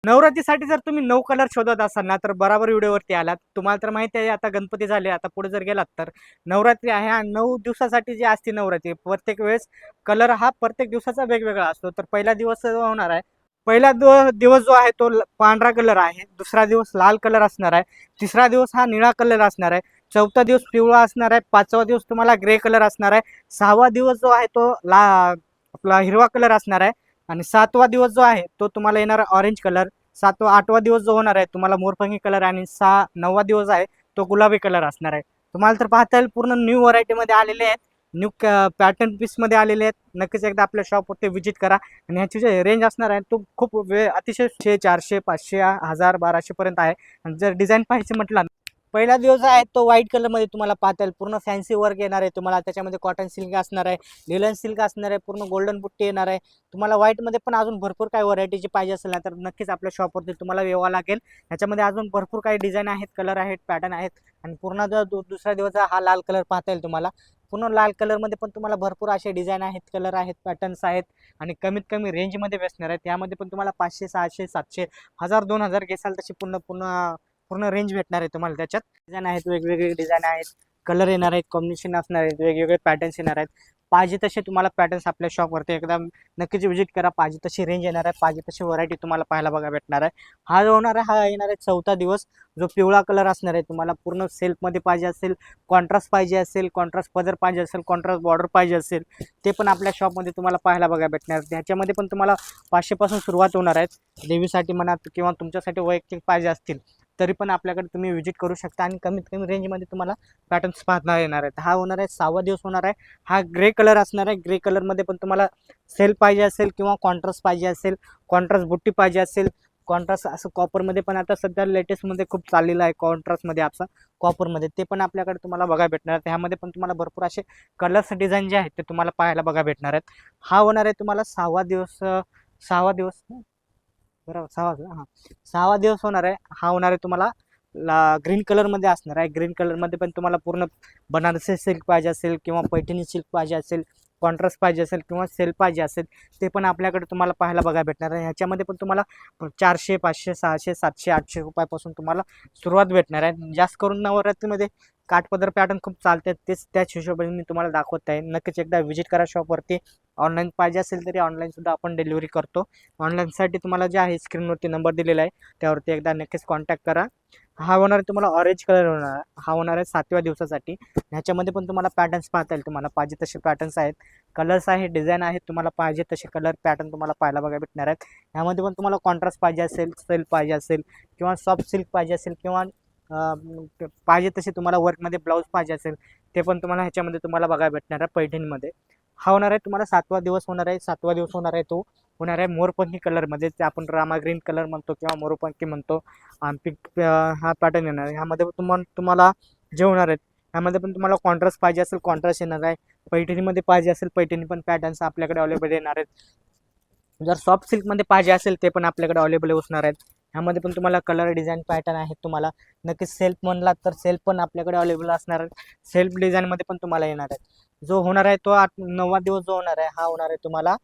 नवरात्रीसाठी जर तुम्ही 9 कलर शोधत असाल ना, तर बराबर व्हिडिओवरती आलात. तुम्हाला तर माहिती आहे आता गणपती झाले, आता पुढे जर गेलात तर नवरात्री आहे आणि 9 दिवसासाठी जी असते नवरात्री, प्रत्येक वेळेस कलर हा प्रत्येक दिवसाचा वेगवेगळा असतो. तर पहिला दिवस जो होणार आहे, पहिला दिवस जो आहे तो पांढरा कलर आहे, दुसरा दिवस लाल कलर असणार आहे, तिसरा दिवस हा निळा कलर असणार आहे, चौथा दिवस पिवळा असणार आहे, पाचवा दिवस तुम्हाला ग्रे कलर असणार आहे, सहावा दिवस जो आहे तो आपला हिरवा कलर असणार आहे आणि सातवा दिवस जो आहे तो तुम्हाला येणार ऑरेंज कलर. सातवा आठवा दिवस जो होणार आहे तुम्हाला मोरपंखी कलर आणि नववा दिवस आहे तो गुलाबी कलर असणार आहे. तुम्हाला तर पाहता येईल पूर्ण न्यू व्हरायटीमध्ये आलेले आहेत, न्यू पॅटर्न पीसमध्ये आलेले आहेत. नक्कीच एकदा आपल्या शॉपवरती व्हिजिट करा आणि ह्याची जे रेंज असणार आहे तो खूप अतिशय 400 500 1000 1200 पर्यंत आहे. आणि जर डिझाईन पाहायचं म्हटलं, पहिला दिवस आहे तो व्हाईट कलरमध्ये तुम्हाला पाहता येईल, पूर्ण फॅन्सी वर्क येणार आहे तुम्हाला. त्याच्यामध्ये कॉटन सिल्क असणार आहे, लिलन सिल्क असणार आहे, पूर्ण गोल्डन बुट्टी येणार आहे तुम्हाला. व्हाईटमध्ये पण अजून भरपूर काही व्हरायटीची पाहिजे असेल ना तर नक्कीच आपल्या शॉपवरती तुम्हाला यावं लागेल. ह्याच्यामध्ये अजून भरपूर काही डिझाईन आहेत, कलर आहेत, पॅटर्न आहेत. आणि पूर्ण जो दुसऱ्या दिवसाचा हा लाल कलर पाहता येईल तुम्हाला. पूर्ण लाल कलरमध्ये पण तुम्हाला भरपूर असे डिझाईन आहेत, कलर आहेत, पॅटर्न्स आहेत आणि कमीत कमी रेंजमध्ये बसणार आहेत. यामध्ये पण तुम्हाला 500 600 700 1000 2000 घेसाल तशी पूर्ण पूर्ण पूर्ण रेंज भेटणार आहे तुम्हाला. त्याच्यात डिझाईन आहेत, वेगवेगळे डिझाईन आहेत, कलर येणार आहेत, कॉम्बिनेशन असणार आहेत, वेगवेगळे पॅटर्न्स येणार आहेत. पाहिजे तसे तुम्हाला पॅटर्न्स आपल्या शॉपवरती एकदा नक्कीच व्हिजिट करा. पाहिजे तशी रेंज येणार आहे, पाहिजे तशी व्हरायटी तुम्हाला पाहायला बघा भेटणार आहे. हा जो होणार आहे हा येणार आहे चौथा दिवस, जो पिवळा कलर असणार आहे तुम्हाला. पूर्ण सेल्फमध्ये पाहिजे असेल, कॉन्ट्रास्ट पाहिजे असेल, कॉन्ट्रास्ट पदर पाहिजे असेल, कॉन्ट्रास्ट बॉर्डर पाहिजे असेल, ते पण आपल्या शॉपमध्ये तुम्हाला पाहायला बघा भेटणार. त्याच्यामध्ये पण तुम्हाला 500 पासून सुरुवात होणार आहेत. देवीसाठी म्हणा किंवा तुमच्यासाठी वैयक्तिक पाहिजे असतील तरी पण आपल्याकडे तुम्ही व्हिजिट करू शकता आणि कमीत कमी रेंजमध्ये तुम्हाला पॅटर्न्स पाहता येणार आहेत. हा होणार आहे सहावा दिवस होणार आहे. हा ग्रे कलर असणार आहे. ग्रे कलरमध्ये पण तुम्हाला सेल पाहिजे असेल किंवा कॉन्ट्रास्ट पाहिजे असेल, कॉन्ट्रास्ट बुट्टी पाहिजे असेल, कॉन्ट्रास्ट असं कॉपरमध्ये पण आता सध्या लेटेस्टमध्ये खूप चाललेलं आहे कॉन्ट्रास्टमध्ये आपला कॉपरमध्ये, ते पण आपल्याकडे तुम्हाला बघा भेटणार आहे. त्यामध्ये पण तुम्हाला भरपूर असे कलर्स डिझाईन जे आहेत ते तुम्हाला पाहायला बघा भेटणार आहेत. हा होणार आहे तुम्हाला सहावा दिवस बरोबर हां 6वा दिवस होणार आहे. हा होणार आहे तुम्हाला ग्रीन कलरमध्ये असणार आहे. ग्रीन कलरमध्ये पण तुम्हाला पूर्ण बनारसी सिल्क पाहिजे असेल किंवा पैठणी सिल्क पाहिजे असेल, कॉन्ट्रास्ट पाहिजे असेल किंवा सेल पाहिजे असेल, ते पण आपल्याकडे तुम्हाला पाहायला बघा भेटणार आहे. ह्याच्यामध्ये पण तुम्हाला 400 500 600 700 800 रुपयापासून तुम्हाला सुरुवात भेटणार आहे. जास्त करून नवरात्रीमध्ये काठपदर पॅटर्न खूप चालतात, तेच त्याच हिशोबाने मी तुम्हाला दाखवत आहे. नक्कीच एकदा व्हिजिट करा शॉपवरती. ऑनलाईन पाहिजे असेल तरी ऑनलाईनसुद्धा आपण डिलिव्हरी करतो. ऑनलाईनसाठी तुम्हाला जे आहे स्क्रीनवरती नंबर दिलेला आहे त्यावरती एकदा नक्कीच कॉन्टॅक्ट करा. हा होणार आहे तुम्हाला ऑरेंज कलर होणार आहे. हा होणार आहे 7व्या दिवसासाठी. ह्याच्यामध्ये पण तुम्हाला पॅटर्न्स पाहता येईल, तुम्हाला पाहिजे तसे पॅटर्न्स आहेत, कलर्स आहेत, डिझाईन आहेत, तुम्हाला पाहिजे तसे कलर पॅटर्न तुम्हाला पाहायला बघा भेटणार आहेत. ह्यामध्ये पण तुम्हाला कॉन्ट्रास्ट पाहिजे असेल, सिल्क पाहिजे असेल किंवा सॉफ्ट सिल्क पाहिजे असेल किंवा पाहिजे तसे तुम्हाला वर्कमध्ये ब्लाऊज पाहिजे असेल, ते पण तुम्हाला ह्याच्यामध्ये तुम्हाला बघा भेटणार आहे पैठणीमध्ये. हा होणार आहे तुम्हाला 7वा दिवस होणार आहे. 7वा दिवस होणार आहे तो होणार आहे मोरपंखी कलरमध्ये, ते आपण रामा ग्रीन कलर म्हणतो किंवा मोरपंखी म्हणतो. आणि पिक हा पॅटर्न येणार आहे. ह्यामध्ये तुम्हाला जे होणार आहेत ह्यामध्ये पण तुम्हाला कॉन्ट्रास्ट पाहिजे असेल कॉन्ट्रास्ट येणार आहे, पैठणीमध्ये पाहिजे असेल पैठणी पण पॅटर्न्स आपल्याकडे अवेलेबल येणार आहेत. जर सॉफ्ट सिल्कमध्ये पाहिजे असेल ते पण आपल्याकडे अवेलेबल असणार आहेत. ह्यामध्ये पण तुम्हाला कलर डिझाईन पॅटर्न आहेत. तुम्हाला नक्कीच सेल्फ म्हणलात तर सेल्फ पण आपल्याकडे अवेलेबल असणार आहेत. सेल्फ डिझाईनमध्ये पण तुम्हाला येणार आहेत. जो होणार आहे तो 9वा दिवस जो होणार आहे हा होणार आहे तुम्हाला,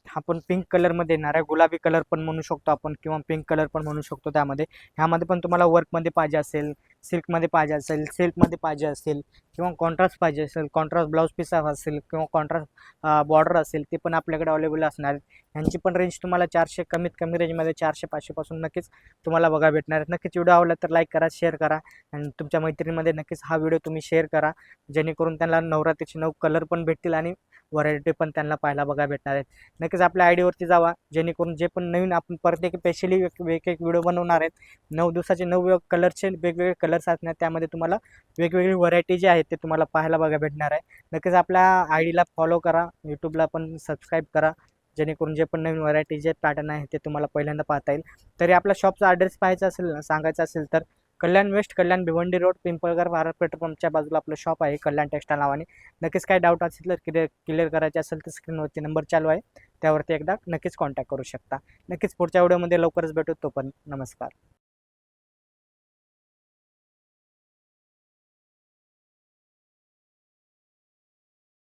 आपण पिंक कलरमध्ये येणार आहे. गुलाबी कलर पण म्हणू शकतो आपण किंवा पिंक कलर पण म्हणू शकतो. त्यामध्ये ह्यामध्ये पण तुम्हाला वर्कमध्ये पाहिजे असेल, सिल्कमध्ये पाहिजे असेल, सिल्कमध्ये पाहिजे असेल किंवा कॉन्ट्रास्ट पाहिजे असेल, कॉन्ट्रास्ट ब्लाऊज पीस असेल किंवा कॉन्ट्रास्ट बॉर्डर असेल, ते पण आपल्याकडे अवेलेबल असणार आहे. ह्यांची पण रेंज तुम्हाला 400 कमीत कमी रेंजमध्ये 400 500 पासून नक्कीच तुम्हाला बघा भेटणार आहे. नक्कीच व्हिडिओ आवडला तर लाईक करा, शेअर करा आणि तुमच्या मैत्रिणीमध्ये नक्कीच हा व्हिडिओ तुम्ही शेअर करा, जेणेकरून त्यांना नवरात्रीचे 9 कलर पण भेटतील आणि व्हरायटी पण त्यांना पाहायला बघा भेटणार आहेत. नक्कीच आपल्या आयडीवरती जावा, जेणेकरून जे पण नवीन आपण परत एक स्पेशली एक व्हिडिओ बनवणार आहेत. 9 दिवसाचे 9 कलरचे वेगवेगळे कलर्स असणार, त्यामध्ये तुम्हाला वेगवेगळी व्हरायटी जी आहेत ते तुम्हाला पाहायला बघा भेटणार आहे. नक्कीच आपल्या आयडीला फॉलो करा, यूट्यूबला पण सबस्क्राईब करा, जेणेकरून जे पण नवीन व्हरायटी जे पॅटर्न आहे ते तुम्हाला पहिल्यांदा पाहता येईल. तरी आपल्या शॉपचा ॲड्रेस पाहायचा असेल सांगायचा असेल तर कल्याण वेस्ट, कल्याण भिवंडी रोड, पिंपळगाव, भारत पेट्रोल पंपच्या बाजूला आपलं शॉप आहे कल्याण टेक्सटाईल नावाने. नक्कीच काय डाऊट असेल तर क्लिअर करायचे असेल तर स्क्रीनवरती नंबर चालू आहे, त्यावरती एकदा नक्कीच कॉन्टॅक्ट करू शकता. नक्कीच पुढच्या व्हिडिओमध्ये लवकरच भेटू. तोपर्यंत नमस्कार.